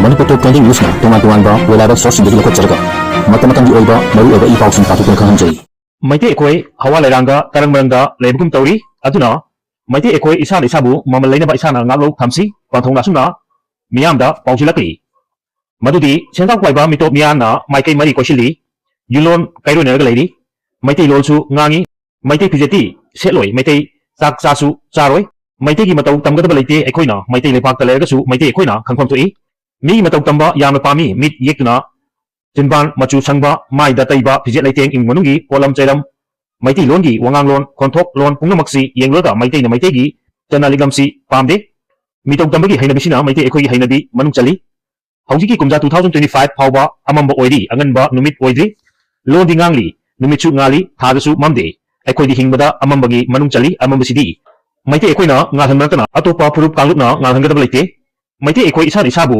Manipur Top 20 News na tungan-tungan ba wala ba source hindi lakot sarga. Matamatang di oiba maru oiba ipaw sin patukan kahanjay. Meitei ekoi hawa lairanga tarang maranga leibugum tauri aduna Meitei ekoi isana isabu mamal laina ba isana ngalo thamsi panthong nasuna miyamda pausilakli. Madudi sentang kwaiba mitop miyana maikei mari koisili yulon kairo nerga leiri Meitei lolsu ngangi Meitei pijeti setloi Meitei sak sasu charoi Meitei gi matau tamgadaba leite ekoina Meitei lepakta leirgasu Meitei ekoina khangpham toi mi matau tamba yamna pami mit yekuna jinban machu sangba maida taiba pijet leiteng ing manungi polam chairam Meitei longi wangang lon konthok lon pungamaksi yengloda Meitei na Meitei gi chana ligamsi pamde mitau tambagi hainabisina Meitei ekoi hainabi manung chali Haujiki kumja 2025 phawba amamba oiri anganba numit oidri londi ngangli numitchu ngali thadasu mamde ekoi di hingbada amambagi manung chali amambasidi Meitei ekoina ngalhanmartana atopa phurup kanglupna ngalhangadaba leite Meitei ekoi isana isabu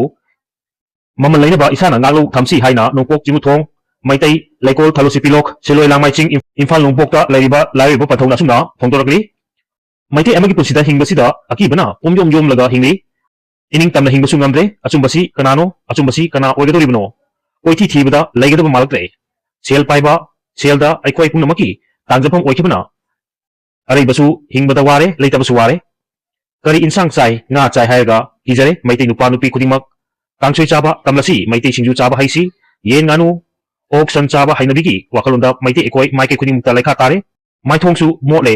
mamal lainaba isana ngalo thamsi haina nongpok jimuthong Meitei leikol thalosi pilok seloi langmai ching imphal nongpokta laiba pathona sumna phongdorakli Meitei amagi punsida hingbasida akibana omyom yom laga hingli ining tamna hingbasu ngamdre achumbasi kana oigadoribno oithi thibada laigadaba malakre sel paiba selda aikoi punamaki tangjapam oikibana araibasu hingbada ware leitabasu ware kari insang chai nga chai haiga hijare Meitei nupa nupi khudingmak kangsoi chaba tamlasi Meitei singju chaba haisi yen nganu ok san chaba hainabigi wakalonda Meitei ekoi maike khudingmukta laikha tare maithongsu mole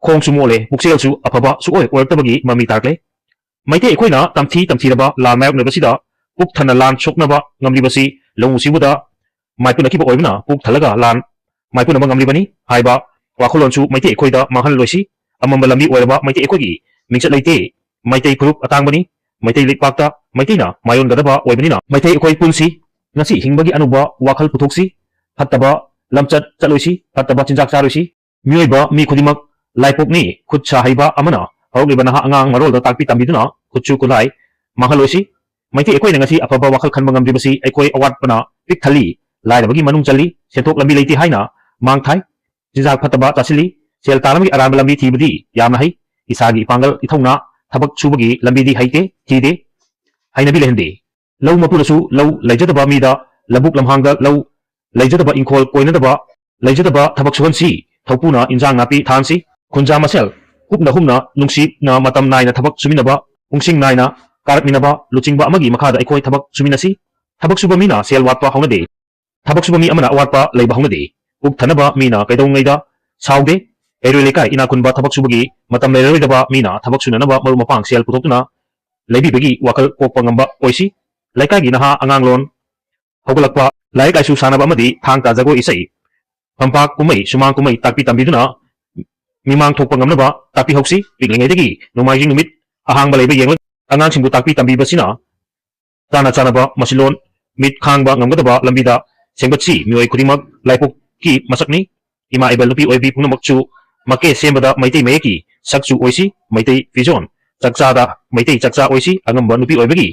khongsu mole pukselsu afaba su oi oirtabagi mami tarkle Meitei ekoina tamthiraba lan mayok nebasida puk thana lan soknaba ngamlibasi longusibuda maipuna kiba oibna puk thalaga lan maipuna ngamlibani haiba wakolonsu Meitei ekoida manghal loisi amamba lambi oiraba Meitei ekoigi mingsat leite Meitei phurup atangbani Meitei lekpakta Meiteina mayon gadaba oibanina Meitei ekoi punsi ngasi hingbagi anuba wakal puthoksi phattaba lamchat chaloisi phattaba chinjak charoisi mioiba mi khudimak laipokni khutcha haiba amana hauglibana angang marolda takpi tambiduna khutchu kulai mahaloisi Meitei ekoi ngasi afaba wakal khanba ngamdibasi ekoi awatpana pik thali lairabagi manung chali sentok lambi leiti haina mangthai jinjak phattaba chasili sel taramgi aramba lambi thibadi yamna hai isagi pangal ithongna thabak chubagi lambi di haite thide hainabi lehende lau mapurasu lau laijadaba mida labuk lamhangda lau laijadaba ingkhol koinadaba laijadaba thabak suhansi thopuna injang napi thansi khunja masel kupna humna nungsi na matam naina thabak suminaba ungsing naina karakminaba luchingba amagi makhada ekoi thabak suminasi thabak suba mina sel watpa haunade thabak suba mi amana watpa leiba haunade uk thanaba mina kaidongaida saude eroi lekai ina kunba thabak subagi matam leiroidaba mina thabak sunanaba maru mapang sel putokna leibi bagi wakal kokpa ngamba oisi laikai gi naha anganglon hogolakpa laikai su sanaba amadi thangta jago isai pampak kumai sumang kumai takpi tambiduna mimang thokpa ngamnaba takpi hoksi piglingedagi nomaijing numit ahangba leiba yengla angang singbu takpi tambibasina tana chanaba masilon mit khangba ngamgadaba lambida sengbatsi mioi khudimak laipok ki masakni ima ibal nupi oibi punamakchu make sembada Meitei meki sakchu oisi Meitei fijon chakchada Meitei chakcha oisi angamba nupi oibagi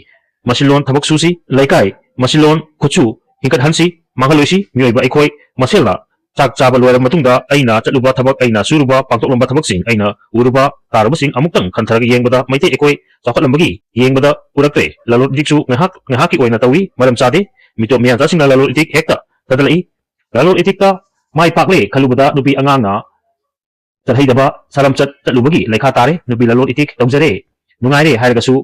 masilon thabak susi laikai masilon khuchu hingkat hansi mangaloisi mioiba ekoi masela chakchaba loira matungda aina chatluba thabak aina suruba pangtoklomba thabak sing aina uruba taruba sing amuktang khantharaga yengbada Meitei ekoi chakhatlambagi yengbada urakte lalot dikchu ngahaki oina tawi maram chade mitop miyan chasingna lalot itik hekta tadalai lalot itikta mai pakle khalubada nupi anganga Terhaidaba salam chatubagi laikha tare nubi lalot itik tawjare nungaire hairagasu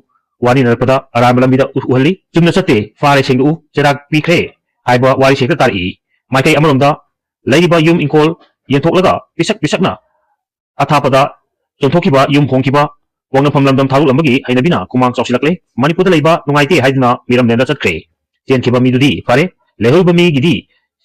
wani narpada aram lambida uhali chumna chatte fare sengdu cherak pikre haiba wari sekta tari maikai amalomda laiba yum inkol yentoklaga pisakna athapada chonthokiba yum khongkiba wangna phamlamdam tharu lambagi hainabina kumang chausilakle Manipurda laiba nungaite haidna miram denda chatkre chenkhiba midudi fare lehoiba mi gidi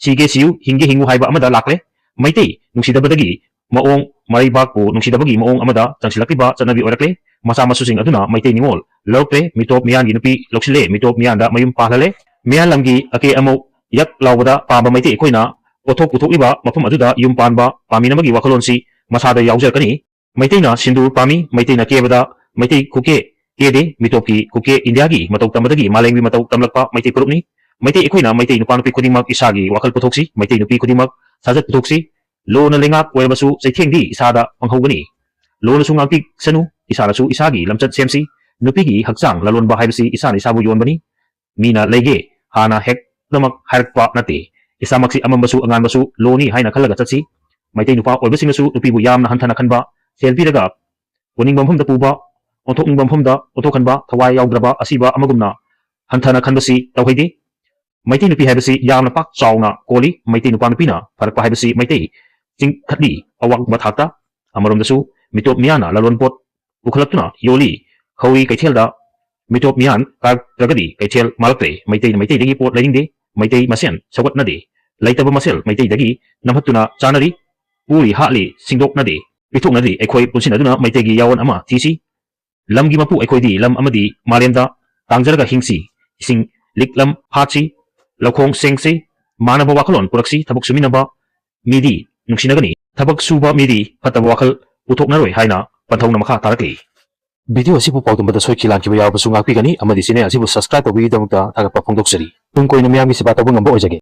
sige siu hinge hingu haiba amada lakle Meitei nungsidabadagi maong maribakpu nungsidabagi maong amada changsilakiba chanabi orakle masa masusing aduna Meitei ningol lokre mitop miyan gi nupi loksile mitop miyanda mayum pahlale miyan lamgi ake amo yak lawbada paba Meitei ekoina pothok puthokliba mafam aduda yum panba paminamagi wakalonsi masada yaujarkani Meiteina sindur pami Meiteina kebada Meitei kuke kede mitopki kuke indiagi matok tamadagi malengbi matok tamlakpa Meitei purupni Meitei ekoina Meitei nupa nupi khudingmak isagi wakal puthoksi Meitei nupi khudingmak sajat puthoksi lona lengak oibasu saithengdi isada panghogani lona su ngaktik sanu isana su isagi lamchat semsi nupigi hakchang lalon ba haibasi isana isabu yonbani Meena लेगे हाना हेक नमक हारकपा नते इसामक्सी अमंबसु अंगानबसु Loni हाइना खलगा चतसी Meitei नुपा ओइबसिंगसु नुपीबु यामना हंथना खनबा cell पिरगा पुनिंग बमफमदा पुबा ओंथोकनिंग बमफमदा ओंथोखनबा थवाय यावद्रबा असिबा अमगुमना हंथना खनबसी तवहैदे Meitei नुपी हाइबसी यामना पाक चावना कोली मैतै नुपा नुपीना फरकपा हाइबसी मैतै चिंखटली अवांगबा थाकता अमरोमदसु मिटोप मियाना ललोनपोट उखलक्तुना योली खौई कैथेलदा मिटोप मियान कारगदी कैथेल मालक्ते Meitei मैतैदगी pot लैनिंगदे Meitei मसेन सौगतनदे लैतब मसेल मैतैदगी नमहत्तुना चानरी पूरी हाली सिंगदोकनदे पिथोकनदि एखोई पुनसिनदुना मैतैगी यावन अमा thesis लमगी मपु एखोइदि lump अमदि मालेमदा तांजरगा हिंसी इसिंग लिकलम हाची लखोंग सेंगसे मानब वाखलोन पुरक्सी थबक सुमिनबा मीदी नुक्सिनगनी थबक सुबा मीदी फतब वाखल पुथोकनरोय हाइना पंथौना मखा तारकली video असिबु पाउदुंबदा सोइखि लांखिबा यावबसु ngakpigani amadi channel asibu subscribe tawbidamukta thagappa phongdoksari tung koina miyamgi siba tawbu ngamba oijage